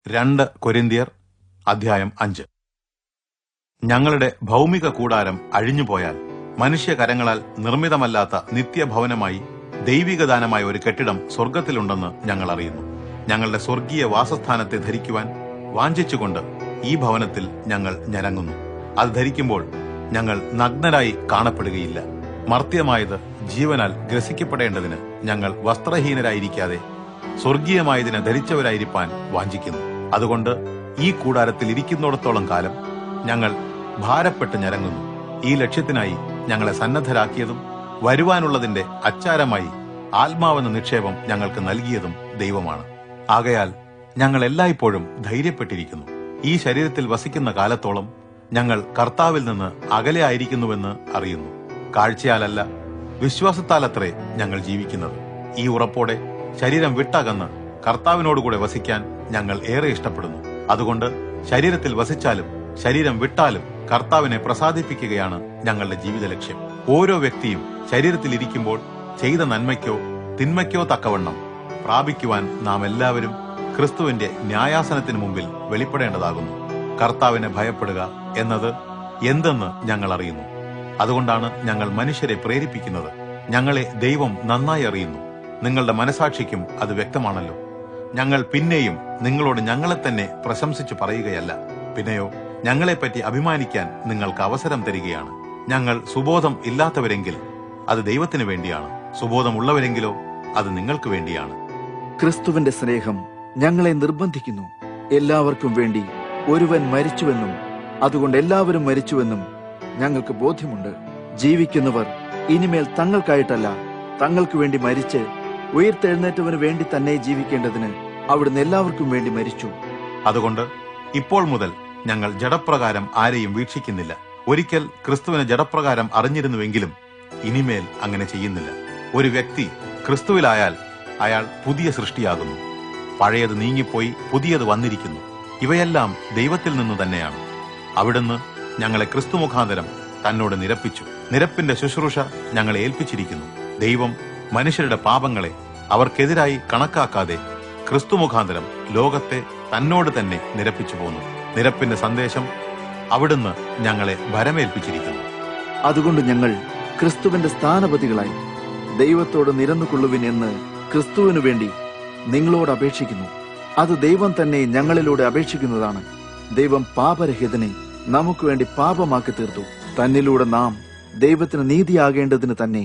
2 കൊരിന്ത്യർ അധ്യായം 5. ഞങ്ങളുടെ ഭൗമിക കൂടാരം അഴിഞ്ഞുപോയാൽ മനുഷ്യകരങ്ങളാൽ നിർമ്മിതമല്ലാത്ത നിത്യഭവനമായി ദൈവികദാനമായ ഒരു കെട്ടിടം സ്വർഗത്തിലുണ്ടെന്ന് ഞങ്ങൾ അറിയുന്നു. ഞങ്ങളുടെ സ്വർഗീയ വാസസ്ഥാനത്തെ ധരിക്കുവാൻ വാഞ്ചിച്ചുകൊണ്ട് ഈ ഭവനത്തിൽ ഞങ്ങൾ ഞരങ്ങുന്നു. അത് ധരിക്കുമ്പോൾ ഞങ്ങൾ നഗ്നരായി കാണപ്പെടുകയില്ല. മർത്യമായത് ജീവനാൽ ഗ്രസിക്കപ്പെടേണ്ടതിന് ഞങ്ങൾ വസ്ത്രഹീനരായിരിക്കാതെ സ്വർഗീയമായതിനെ ധരിച്ചവരായിരിക്കാൻ വാഞ്ചിക്കുന്നു. അതുകൊണ്ട് ഈ കൂടാരത്തിൽ ഇരിക്കുന്നിടത്തോളം കാലം ഞങ്ങൾ ഭാരപ്പെട്ട് ഞരങ്ങുന്നു. ഈ ലക്ഷ്യത്തിനായി ഞങ്ങളെ സന്നദ്ധരാക്കിയതും വരുവാനുള്ളതിന്റെ അച്ചാരമായി ആത്മാവെന്ന നിക്ഷേപം ഞങ്ങൾക്ക് നൽകിയതും ദൈവമാണ്. ആകയാൽ ഞങ്ങൾ എല്ലായ്പ്പോഴും ധൈര്യപ്പെട്ടിരിക്കുന്നു. ഈ ശരീരത്തിൽ വസിക്കുന്ന കാലത്തോളം ഞങ്ങൾ കർത്താവിൽ നിന്ന് അകലെ ആയിരിക്കുന്നുവെന്ന് അറിയുന്നു. കാഴ്ചയാലല്ല, വിശ്വാസത്താലത്രേ ഞങ്ങൾ ജീവിക്കുന്നത്. ഈ ഉറപ്പോടെ ശരീരം വിട്ടകന്ന് കർത്താവിനോടുകൂടെ വസിക്കാൻ ഞങ്ങൾ ഏറെ ഇഷ്ടപ്പെടുന്നു. അതുകൊണ്ട് ശരീരത്തിൽ വസിച്ചാലും ശരീരം വിട്ടാലും കർത്താവിനെ പ്രസാദിപ്പിക്കുകയാണ് ഞങ്ങളുടെ ജീവിത ലക്ഷ്യം. ഓരോ വ്യക്തിയും ശരീരത്തിൽ ഇരിക്കുമ്പോൾ ചെയ്ത നന്മയ്ക്കോ തിന്മയ്ക്കോ തക്കവണ്ണം പ്രാപിക്കുവാൻ നാം എല്ലാവരും ക്രിസ്തുവിന്റെ ന്യായാസനത്തിന് മുമ്പിൽ വെളിപ്പെടേണ്ടതാകുന്നു. കർത്താവിനെ ഭയപ്പെടുക എന്നത് എന്തെന്ന് ഞങ്ങൾ അറിയുന്നു. അതുകൊണ്ടാണ് ഞങ്ങൾ മനുഷ്യരെ പ്രേരിപ്പിക്കുന്നത്. ഞങ്ങളെ ദൈവം നന്നായി അറിയുന്നു. നിങ്ങളുടെ മനസാക്ഷിക്കും അത് വ്യക്തമാണല്ലോ. ഞങ്ങൾ പിന്നെയും നിങ്ങളോട് ഞങ്ങളെ തന്നെ പ്രശംസിച്ചു പറയുകയല്ല, പിന്നെയോ ഞങ്ങളെപ്പറ്റി അഭിമാനിക്കാൻ നിങ്ങൾക്ക് അവസരം തരികയാണ്. ഞങ്ങൾ സുബോധം ഇല്ലാത്തവരെങ്കിൽ അത് ദൈവത്തിന് വേണ്ടിയാണ്, സുബോധമുള്ളവരെങ്കിലോ അത് നിങ്ങൾക്ക് വേണ്ടിയാണ്. ക്രിസ്തുവിന്റെ സ്നേഹം ഞങ്ങളെ നിർബന്ധിക്കുന്നു. എല്ലാവർക്കും വേണ്ടി ഒരുവൻ മരിച്ചുവെന്നും അതുകൊണ്ട് എല്ലാവരും മരിച്ചുവെന്നും ഞങ്ങൾക്ക് ബോധ്യമുണ്ട്. ജീവിക്കുന്നവർ ഇനിമേൽ തങ്ങൾക്കായിട്ടല്ല, തങ്ങൾക്ക് വേണ്ടി മരിച്ച് ഉയർത്തെഴുന്നേറ്റവന് വേണ്ടി തന്നെ ജീവിക്കേണ്ടതിന് അവിടുന്ന് എല്ലാവർക്കും വേണ്ടി മരിച്ചു. അതുകൊണ്ട് ഇപ്പോൾ മുതൽ ഞങ്ങൾ ജഡപ്രകാരം ആരെയും വീക്ഷിക്കുന്നില്ല. ഒരിക്കൽ ക്രിസ്തുവിനെ ജഡപ്രകാരം അറിഞ്ഞിരുന്നുവെങ്കിലും ഇനിമേൽ അങ്ങനെ ചെയ്യുന്നില്ല. ഒരു വ്യക്തി ക്രിസ്തുവിലായാൽ അയാൾ പുതിയ സൃഷ്ടിയാകുന്നു. പഴയത് നീങ്ങിപ്പോയി, പുതിയത് വന്നിരിക്കുന്നു. ഇവയെല്ലാം ദൈവത്തിൽ നിന്നു തന്നെയാണ്. അവിടുന്ന് ഞങ്ങളെ ക്രിസ്തു മുഖാന്തരം തന്നോട് നിരപ്പിച്ചു. നിരപ്പിന്റെ ശുശ്രൂഷ ഞങ്ങളെ ഏൽപ്പിച്ചിരിക്കുന്നു. ദൈവം മനുഷ്യരുടെ പാപങ്ങളെ അവർക്കെതിരായി കണക്കാക്കാതെ ക്രിസ്തു മുഖാന്തരം ലോകത്തെ തന്നോട് തന്നെ നിരപ്പിച്ചു പോന്നു. നിരപ്പിന്റെ സന്ദേശം അവിടുന്ന് ഞങ്ങളെ ഭരമേൽപ്പിച്ചിരിക്കുന്നു. അതുകൊണ്ട് ഞങ്ങൾ ക്രിസ്തുവിന്റെ സ്ഥാനപതികളായി ദൈവത്തോട് നിരന്നുകൊള്ളുവിൻ എന്ന് ക്രിസ്തുവിനു വേണ്ടി നിങ്ങളോട് അപേക്ഷിക്കുന്നു. അത് ദൈവം തന്നെ ഞങ്ങളിലൂടെ അപേക്ഷിക്കുന്നതാണ്. ദൈവം പാപരഹിതനെ നമുക്ക് വേണ്ടി പാപമാക്കി തീർത്തു. തന്നിലൂടെ നാം ദൈവത്തിന് നീതിയാകേണ്ടതിന് തന്നെ